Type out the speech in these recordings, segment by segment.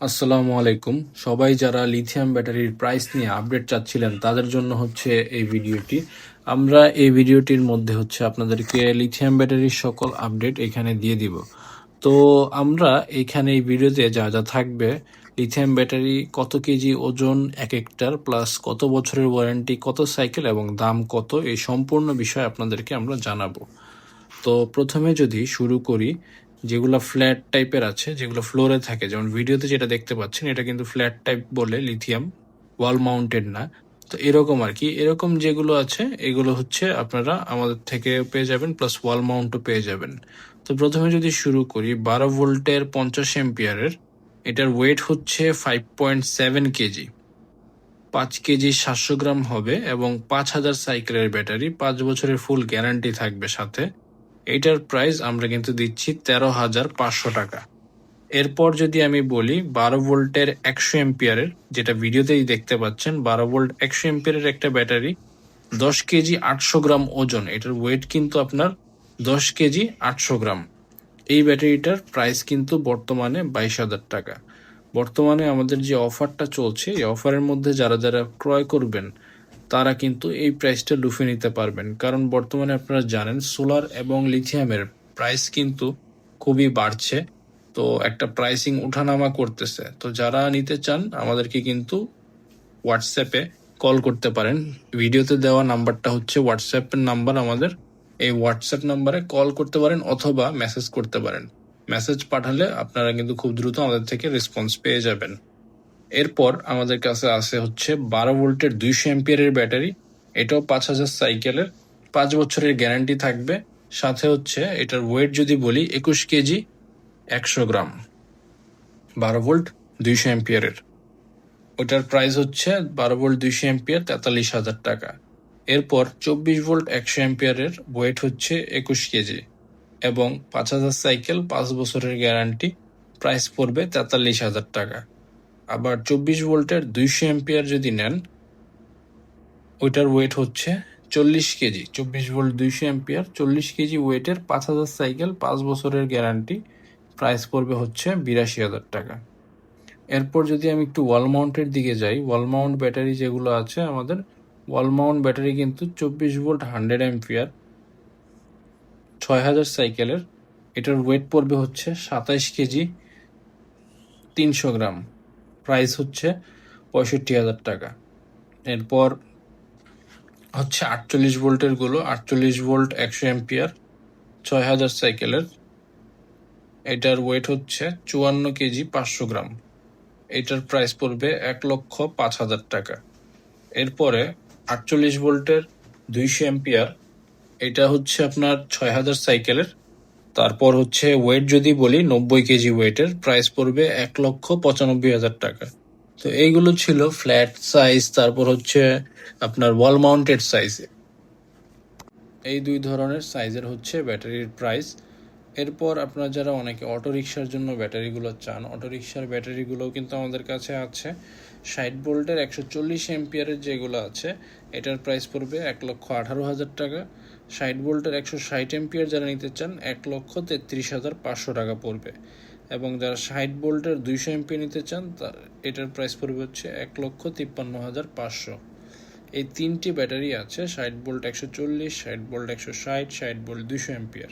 আসসালামু আলাইকুম। সবাই যারা লিথিয়াম ব্যাটারির প্রাইস নিয়ে আপডেট চাচ্ছিলেন তাদের জন্য হচ্ছে এই ভিডিওটি। আমরা এই ভিডিওটির মধ্যে হচ্ছে আপনাদেরকে লিথিয়াম ব্যাটারির সকল আপডেট এখানে দিয়ে দিব। তো আমরা এখানে এই ভিডিওতে যা যা থাকবে, লিথিয়াম ব্যাটারি কত কেজি ওজন এক একটার, প্লাস কত বছরের ওয়ারেন্টি, কত সাইকেল এবং দাম কত, এই সম্পূর্ণ বিষয় আপনাদেরকে আমরা জানাবো। তো প্রথমে যদি শুরু করি, যেগুলো ফ্ল্যাট টাইপের আছে, যেগুলো ফ্লোরে থাকে, যেমন ভিডিওতে যেটা দেখতে পাচ্ছেন, এটা কিন্তু ফ্ল্যাট টাইপ বলে, লিথিয়াম ওয়াল মাউন্টেড না। তো এরকম আর কি, এরকম যেগুলো আছে এগুলো হচ্ছে আপনারা আমাদের থেকে পেয়ে যাবেন, প্লাস ওয়াল মাউন্টও পেয়ে যাবেন। তো প্রথমে যদি শুরু করি 12 ভোল্টের 50 এম্পিয়ারের, এটার ওয়েট হচ্ছে 5.7 কেজি, 5 কেজি 700 গ্রাম হবে এবং 5000 সাইকেলের ব্যাটারি, 5 বছরের ফুল গ্যারান্টি থাকবে সাথে। এইটার প্রাইস আমরা কিন্তু দিচ্ছি 13,500 টাকা। এরপর যদি আমি বলি 12 ভোল্টের 100 এম্পিয়ারের, যেটা ভিডিওতেই দেখতে পাচ্ছেন, 12 ভোল্ট 100 এম্পিয়ারের একটা ব্যাটারি, 10 কেজি 800 গ্রাম ওজন, এটার ওয়েট কিন্তু আপনার 10 কেজি 800 গ্রাম। এই ব্যাটারিটার প্রাইস কিন্তু বর্তমানে 22,000 টাকা। বর্তমানে আমাদের যে অফারটা চলছে, এই অফারের মধ্যে যারা যারা ক্রয় করবেন তারা কিন্তু এই প্রাইসটা লুফে নিতে পারবেন, কারণ বর্তমানে আপনারা জানেন সোলার এবং লিথিয়ামের প্রাইস কিন্তু খুবই বাড়ছে। তো একটা প্রাইসিং উঠানামা করতেছে। তো যারা নিতে চান আমাদেরকে কিন্তু হোয়াটসঅ্যাপে কল করতে পারেন। ভিডিওতে দেওয়া নাম্বারটা হচ্ছে হোয়াটসঅ্যাপের নাম্বার আমাদের। এই হোয়াটসঅ্যাপ নাম্বারে কল করতে পারেন অথবা মেসেজ করতে পারেন। মেসেজ পাঠালে আপনারা কিন্তু খুব দ্রুত আমাদের থেকে রেসপন্স পেয়ে যাবেন। এরপর আমাদের কাছে আছে হচ্ছে 12 ভোল্টের 200 এম্পিয়ারের ব্যাটারি, এটাও 5000 সাইকেলের, 5 বছরের গ্যারান্টি থাকবে সাথে। হচ্ছে এটার ওয়েট যদি বলি 21 কেজি 100 গ্রাম, 12 ভোল্ট 200 এম্পিয়ারের। ওটার প্রাইস হচ্ছে 12 ভোল্ট 200 এম্পিয়ার 43,000 টাকা। এরপর 24 ভোল্ট 100 এম্পিয়ারের, ওয়েট হচ্ছে 21 কেজি এবং 5000 সাইকেল, 5 বছরের গ্যারান্টি, প্রাইস পড়বে 43,000 টাকা। আবার 24 ভোল্টের 200 এম্পিয়ার যদি নেন, ওইটার ওয়েট হচ্ছে 40 কেজি, 24 ভোল্ট 200 এম্পিয়ার 40 কেজি ওয়েটের, 5000 সাইকেল, 5 বছরের গ্যারান্টি, প্রাইস পড়বে হচ্ছে 82,000 টাকা। এরপর যদি আমি একটু ওয়াল মাউন্টের দিকে যাই, ওয়াল মাউন্ট ব্যাটারি যেগুলো আছে আমাদের, ওয়াল মাউন্ট ব্যাটারি কিন্তু 24 ভোল্ট 100 এম্পিয়ার 6000 সাইকেলের, এটার ওয়েট পড়বে হচ্ছে 27 কেজি 300 গ্রাম, প্রাইস হচ্ছে 65,000 টাকা। এরপর হচ্ছে 48 ভোল্টের গুলো, 48 ভোল্ট 100 এম্পিয়ার 6000 সাইকেলের, এটার ওয়েট হচ্ছে 54 কেজি 500 গ্রাম, এটার প্রাইস পড়বে 1,05,000 টাকা। এরপরে 48 ভোল্টের 200 এম্পিয়ার, এটা হচ্ছে আপনার 6000 সাইকেলের, তারপর হচ্ছে ওয়েট যদি বলি 90 কেজি ওয়েটের, প্রাইস পড়বে 1,95,000 টাকা। তো এইগুলো ছিল ফ্ল্যাট সাইজ, তারপর হচ্ছে আপনার ওয়াল মাউন্টেড সাইজ। এই দুই ধরনের সাইজের হচ্ছে ব্যাটারির প্রাইস। এরপর আপনারা যারা অনেকে অটোরিকশার জন্য ব্যাটারিগুলো চান, অটোরিকশার ব্যাটারিগুলোও কিন্তু আমাদের কাছে আছে। 60 ভোল্টের 140 এম্পিয়ারের যেগুলো আছে, এটার প্রাইস পড়বে 1,18,000 টাকা। 60 ভোল্টের 160 এম্পিয়ার যারা নিতে চান, 1,33,500 টাকা পড়বে। এবং যারা 60 ভোল্টের 200 এম্পিয়ার নিতে চান, এটার প্রাইস পড়বে হচ্ছে 1,53,500। এই তিনটি ব্যাটারি আছে, 60 ভোল্ট 140, 60 ভোল্ট 160, 60 ভোল্ট 200 এম্পিয়ার।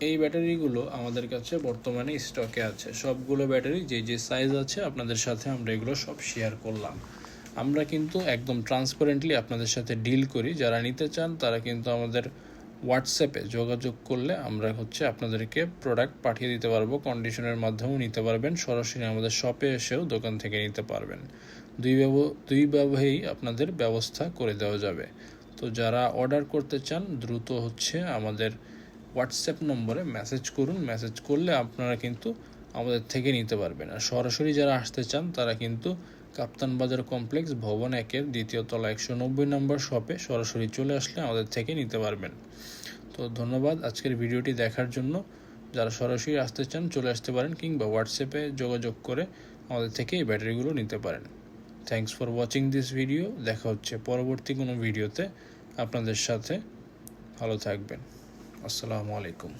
এই ব্যাটারিগুলো আমাদের কাছে বর্তমানে স্টকে আছে। সবগুলো ব্যাটারি যে যে সাইজ আছে আপনাদের সাথে আমরা এগুলো সব শেয়ার করলাম। আমরা কিন্তু একদম ট্রান্সপারেন্টলি আপনাদের সাথে ডিল করি। যারা নিতে চান তারা কিন্তু আমাদের হোয়াটসঅ্যাপে যোগাযোগ করলে আমরা হচ্ছে আপনাদেরকে প্রোডাক্ট পাঠিয়ে দিতে পারবো। কন্ডিশনের মাধ্যমেও নিতে পারবেন, সরাসরি আমাদের শপে এসেও দোকান থেকে নিতে পারবেন। দুইভাবেই আপনাদের ব্যবস্থা করে দেওয়া যাবে। তো যারা অর্ডার করতে চান দ্রুত হচ্ছে আমাদের হোয়াটসঅ্যাপ নম্বরে মেসেজ করুন। মেসেজ করলে আপনারা কিন্তু আমাদের থেকে নিতে পারবেন। আর সরাসরি যারা আসতে চান তারা কিন্তু কাপ্তান বাজার কমপ্লেক্স ভবন 1-এর 2য় তলা 190 নম্বর শপে সরাসরি চলে আসলে আমাদের থেকে নিতে পারবেন। তো ধন্যবাদ আজকের ভিডিওটি দেখার জন্য। যারা সরাসরি আসতে চান চলে আসতে পারেন, কিংবা হোয়াটসঅ্যাপে যোগাযোগ করে আমাদের থেকে এই ব্যাটারিগুলো নিতে পারেন। Thanks for watching this video. দেখা হচ্ছে পরবর্তী কোনো ভিডিওতে আপনাদের সাথে। ভালো থাকবেন। আসসালামু আলাইকুম।